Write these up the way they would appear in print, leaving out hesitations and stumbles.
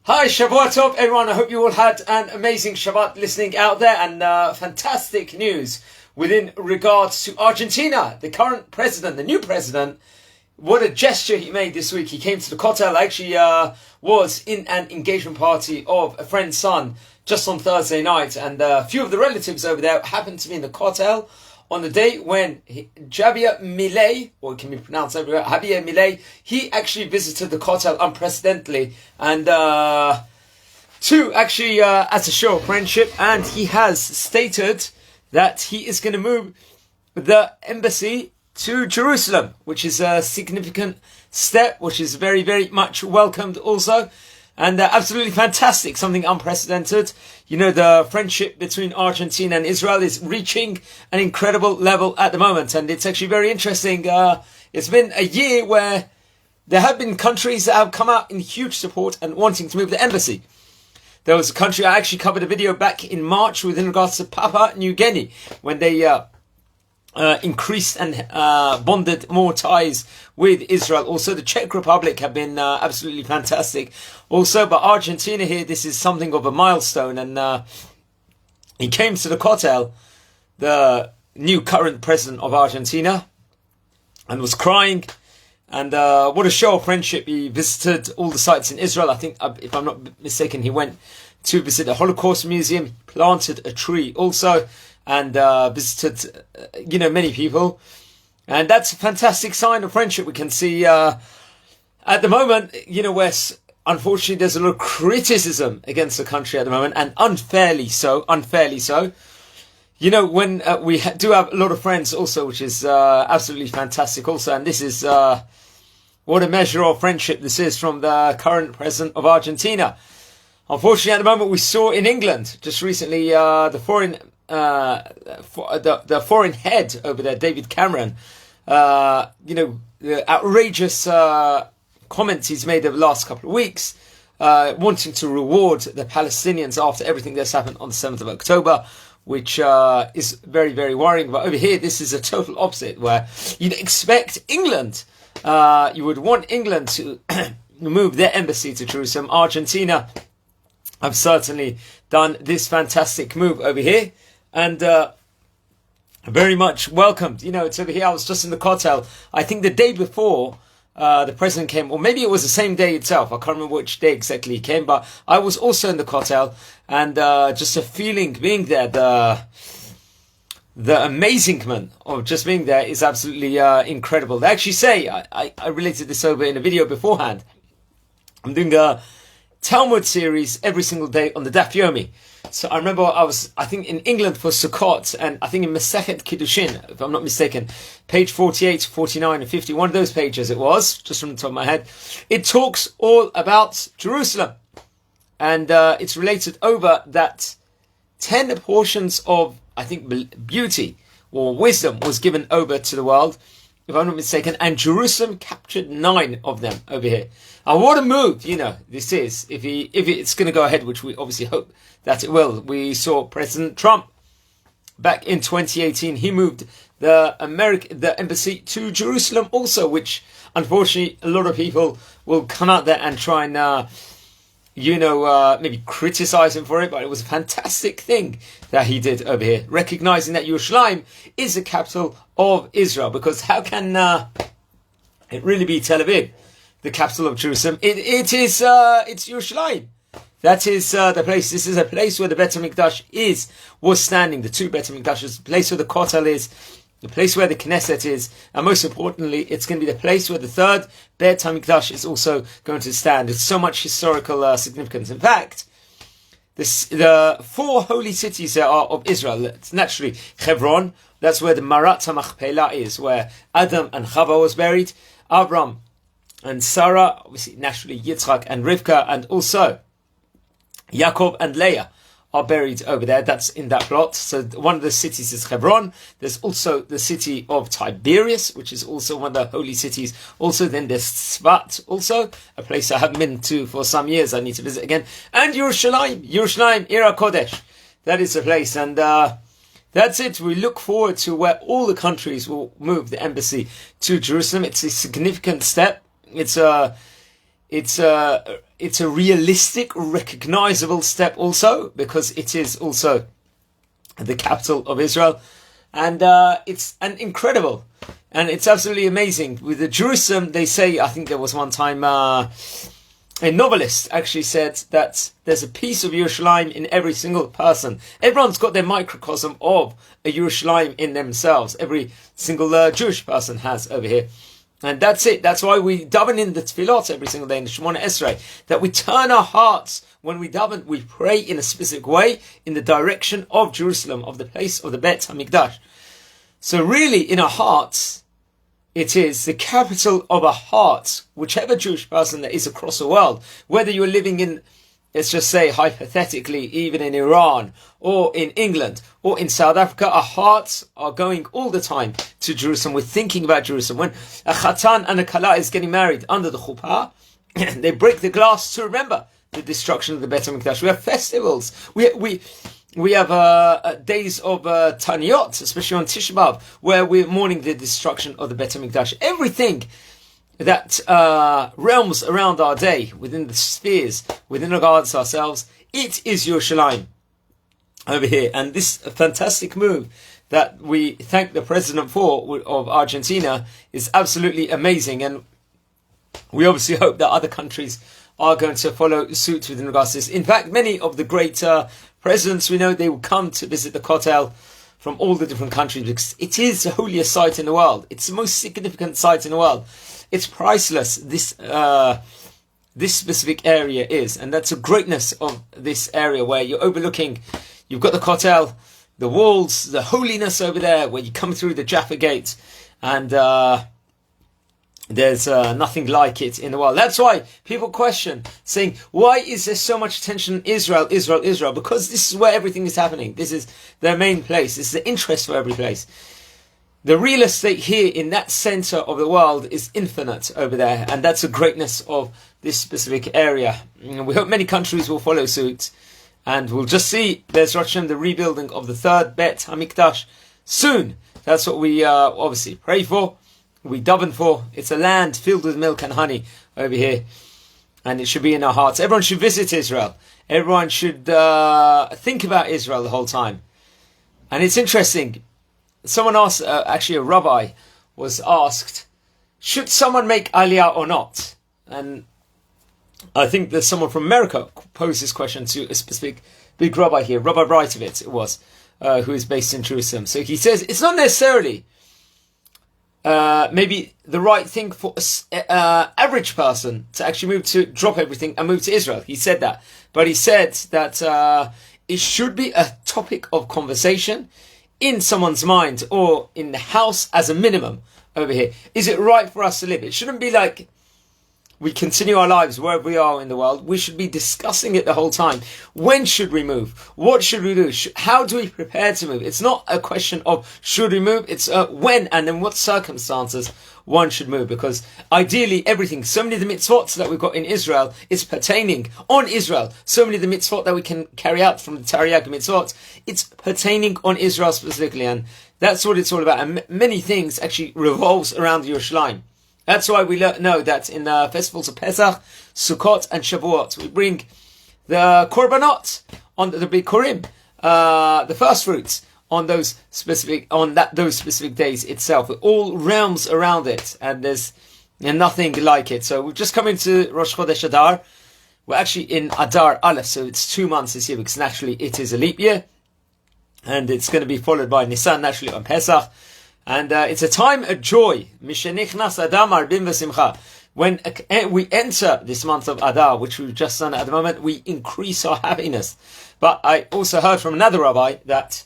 Hi, Shabbat Tov, everyone. I hope you all had an amazing Shabbat listening out there, and fantastic news within regards to Argentina. The current president, the new president, what a gesture he made this week. He came to the Kotel. I actually was in an engagement party of a friend's son just on Thursday night, and a few of the relatives over there happened to be in the Kotel on the day when Javier Milei, or it can be pronounced everywhere, Javier Milei, he actually visited the Kotel unprecedentedly, and to actually as a show of friendship, and he has stated that he is going to move the embassy to Jerusalem, which is a significant step, which is very, very much welcomed also. And absolutely fantastic, something unprecedented. You know, the friendship between Argentina and Israel is reaching an incredible level at the moment. And it's actually very interesting. It's been a year where there have been countries that have come out in huge support and wanting to move the embassy. There was a country, I actually covered a video back in March with regards to Papua New Guinea, when they increased and bonded more ties with Israel. Also, the Czech Republic have been absolutely fantastic. Also, but Argentina here, this is something of a milestone. And he came to the Kotel, the new current president of Argentina, and was crying. And what a show of friendship. He visited all the sites in Israel. I think, if I'm not mistaken, he went to visit the Holocaust Museum, planted a tree also, and visited, many people. And that's a fantastic sign of friendship. We can see at the moment, where unfortunately there's a lot of criticism against the country at the moment, and unfairly so. When we do have a lot of friends also, which is absolutely fantastic also. And this is what a measure of friendship this is from the current president of Argentina. Unfortunately, at the moment, we saw in England just recently the foreign head over there, David Cameron, the outrageous comments he's made over the last couple of weeks, wanting to reward the Palestinians after everything that's happened on the 7th of October, which is very, very worrying. But over here, this is a total opposite, where you'd expect England, you would want England to move their embassy to Jerusalem. Argentina have certainly done this fantastic move over here, and very much welcomed. It's over here. I was just in the Kotel, I think the day before the president came, or maybe it was the same day itself. I can't remember which day exactly he came, but I was also in the Kotel, and just a feeling being there, the amazingment of just being there is absolutely incredible. They actually say, I related this over in a video beforehand, I'm doing a Talmud series every single day on the Daf Yomi. So I remember I think in England for Sukkot, and I think in Masechet Kiddushin, if I'm not mistaken, page 48, 49 and 50, one of those pages it was, just from the top of my head, it talks all about Jerusalem. And it's related over that 10 portions of, I think, beauty or wisdom was given over to the world, if I'm not mistaken, and Jerusalem captured 9 of them over here. What a move, this is, if it's going to go ahead, which we obviously hope that it will. We saw President Trump back in 2018. He moved the embassy to Jerusalem also, which unfortunately a lot of people will come out there and try and, maybe criticize him for it. But it was a fantastic thing that he did over here, recognizing that Yerushalayim is the capital of Israel. Because how can it really be Tel Aviv, the capital of Jerusalem? It's Yerushalayim. That is the place. This is a place where the Bet HaMikdash was standing. The 2 Bet HaMikdashes, the place where the Kotel is, the place where the Knesset is, and most importantly, it's going to be the place where the 3rd Bet HaMikdash is also going to stand. It's so much historical significance. In fact, the 4 holy cities there are of Israel. It's naturally Hebron. That's where the Marat HaMachpelah is, where Adam and Chava was buried, Abram and Sarah, obviously naturally Yitzchak and Rivka, and also Yaakov and Leah are buried over there. That's in that plot. So one of the cities is Hebron. There's also the city of Tiberias, which is also one of the holy cities. Also then there's Tzvat, also a place I haven't been to for some years. I need to visit again. And Yerushalayim, Ira Kodesh. That is the place. And that's it. We look forward to where all the countries will move the embassy to Jerusalem. It's a significant step. It's It's a realistic, recognizable step also, because it is also the capital of Israel. And it's an incredible, and it's absolutely amazing. With the Jerusalem, they say, I think there was one time a novelist actually said that there's a piece of Yerushalayim in every single person. Everyone's got their microcosm of a Yerushalayim in themselves. Every single Jewish person has over here. And that's it. That's why we daven in the tefillot every single day in the Shemona Esrei. That we turn our hearts, when we daven, we pray in a specific way in the direction of Jerusalem, of the place of the Bet HaMikdash. So really, in our hearts, it is the capital of our hearts, whichever Jewish person that is across the world, whether you're living in, let's just say hypothetically, even in Iran, or in England, or in South Africa, our hearts are going all the time to Jerusalem. We're thinking about Jerusalem. When a chatan and a kala is getting married under the chuppah, they break the glass to remember the destruction of the Bet HaMikdash. We have festivals. We have days of Taniyot, especially on Tisha B'Av, where we're mourning the destruction of the Bet HaMikdash. Everything that realms around our day, within the spheres, within regards to ourselves, it is Yerushalayim over here. And this fantastic move that we thank the president for, of Argentina, is absolutely amazing. And we obviously hope that other countries are going to follow suit within regards to this. In fact, many of the great presidents, we know they will come to visit the Kotel from all the different countries, because it is the holiest site in the world. It's the most significant site in the world. It's priceless, this specific area is. And that's the greatness of this area, where you're overlooking, you've got the Kotel, the walls, the holiness over there, where you come through the Jaffa Gate, and there's nothing like it in the world. That's why people question, saying, why is there so much attention in Israel, Israel, Israel? Because this is where everything is happening. This is their main place. This is the interest for every place. The real estate here in that center of the world is infinite over there. And that's the greatness of this specific area. And we hope many countries will follow suit. And we'll just see, there's Hashem, the rebuilding of the third Bet HaMikdash soon. That's what we obviously pray for. We daven for. It's a land filled with milk and honey over here, and it should be in our hearts. Everyone should visit Israel. Everyone should think about Israel the whole time. And it's interesting. Someone asked, actually a rabbi was asked, should someone make aliyah or not? And I think there's someone from America posed this question to a specific big rabbi here, Rabbi Brightovitz it was, who is based in Jerusalem. So he says it's not necessarily maybe the right thing for an average person to actually drop everything and move to Israel. He said that. But he said that it should be a topic of conversation in someone's mind, or in the house as a minimum over here. Is it right for us to live? It shouldn't be like we continue our lives wherever we are in the world. We should be discussing it the whole time. When should we move? What should we do? How do we prepare to move? It's not a question of should we move. It's when and in what circumstances one should move. Because ideally everything, so many of the mitzvot that we've got in Israel is pertaining on Israel. So many of the mitzvot that we can carry out from the Tariag mitzvot, it's pertaining on Israel specifically. And that's what it's all about. And many things actually revolves around Yerushalayim. That's why we know that in the festivals of Pesach, Sukkot, and Shavuot, we bring the korbanot on the bikurim, the first fruits on those specific days itself. With all realms around it, and there's nothing like it. So we've just come into Rosh Chodesh Adar. We're actually in Adar Aleph, so it's 2 months this year, because naturally it is a leap year, and it's going to be followed by Nisan naturally on Pesach. And it's a time of joy. When we enter this month of Adar, which we've just done at the moment, we increase our happiness. But I also heard from another rabbi that,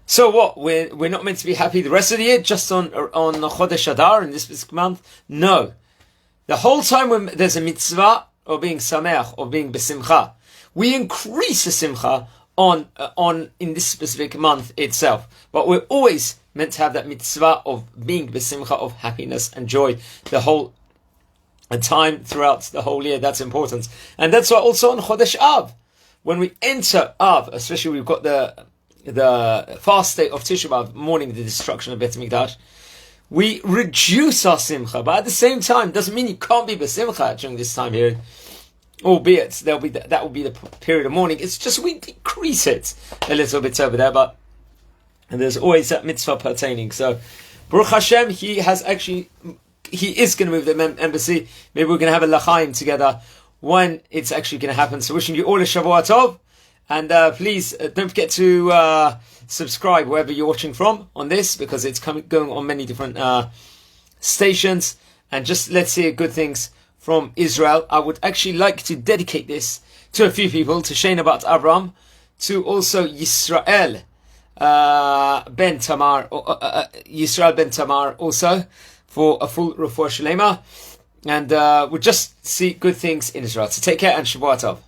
so what, we're not meant to be happy the rest of the year, just on Chodesh Adar, in this specific month? No. The whole time when there's a mitzvah of being sameach, of being besimcha, we increase the simcha on in this specific month itself. But we're always meant to have that mitzvah of being besimcha, of happiness and joy, the whole time throughout the whole year. That's important. And that's why also on Chodesh Av, when we enter Av, especially we've got the fast day of Tisha B'Av, mourning the destruction of Bet HaMikdash, we reduce our simcha, but at the same time, doesn't mean you can't be b'simcha during this time period. Albeit that will be the period of mourning. It's just we decrease it a little bit over there, but there's always that mitzvah pertaining. So, Baruch Hashem, he is going to move the embassy. Maybe we're going to have a l'chaim together when it's actually going to happen. So, wishing you all a Shavua Tov, and please don't forget to subscribe wherever you're watching from on this, because it's going on many different stations, and just let's hear good things from Israel. I would actually like to dedicate this to a few people, to Shana Bat Avram, to also Yisrael ben Tamar, Yisrael ben Tamar also, for a full refuah shlema, and we'll just see good things in Israel. So take care and Shavua Tov.